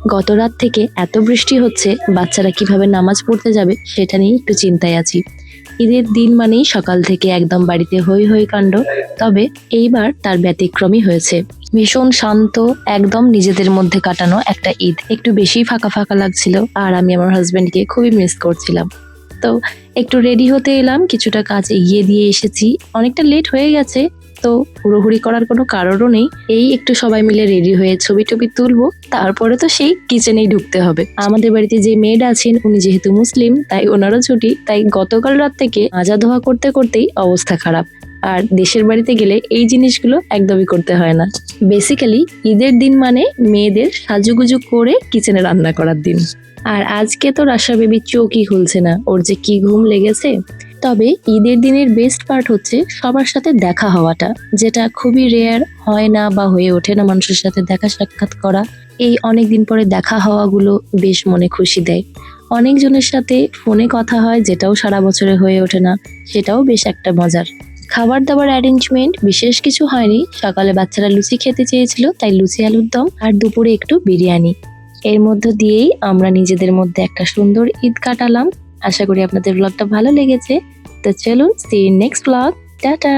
গত রাত থেকে এত বৃষ্টি হচ্ছে, বাচ্চারা কিভাবে নামাজ পড়তে যাবে সেটা নিয়ে একটু চিন্তায় আছি। ঈদের দিন মানেই সকাল থেকে একদম বাড়িতে হই হই কাণ্ড। তবে এইবার তার ব্যতিক্রমই হয়েছে। ভীষণ শান্ত, একদম নিজেদের মধ্যে কাটানো একটা ঈদ। একটু বেশি ফাঁকা ফাঁকা লাগছিল, আর আমি আমার হাজবেন্ডকে খুবই মিস করছিলাম। তো একটু রেডি হতে এলাম, কিছুটা কাজ এগিয়ে দিয়ে এসেছি। অনেকটা লেট হয়ে গেছে, তো হুড়োহুড়ি করার কোনো কারণও নেই। এই একটু সবাই মিলে রেডি হয়ে ছবি টবি তুলবো, তারপরে তো সেই কিচেনেই ঢুকতে হবে। আমাদের বাড়িতে যে মেড আছেন, উনি যেহেতু মুসলিম, তাই ওনারও ছুটি। তাই গতকাল রাত থেকে মাজা ধোয়া করতে করতেই অবস্থা খারাপ। আর দেশের বাড়িতে গেলে এই জিনিসগুলো একদমই করতে হয় না। বেসিক্যালি ঈদের দিন মানে মেয়েদের সাজুগুজু করে কিচেনে রান্না করার দিন। আর আজকে তো রাশা বেবির চোখই খুলছে না, ওর যে কি ঘুম লেগেছে। তবে ঈদের দিনের বেস্ট পার্ট হচ্ছে সবার সাথে দেখা হওয়াটা, যেটা খুবই রেয়ার, হয় না বা হয়ে ওঠে না মানুষের সাথে দেখা সাক্ষাৎ করা। এই অনেকদিন পরে দেখা হওয়াগুলো বেশ মনে খুশি দেয়। অনেকজনের সাথে ফোনে কথা হয়, যেটাও সারা বছরে হয়ে ওঠে না, সেটাও বেশ একটা মজার। খাবার দাবার অ্যারেঞ্জমেন্ট বিশেষ কিছু হয়নি। সকালে বাচ্চারা লুচি খেতে চেয়েছিল, তাই লুচি আলুর দম, আর দুপুরে একটু বিরিয়ানি। এর মধ্য দিয়েই আমরা নিজেদের মধ্যে একটা সুন্দর ঈদ কাটালাম। আশা করি আপনাদের ব্লগটা ভালো লেগেছে। তো চলুন, see you next blog. Tata.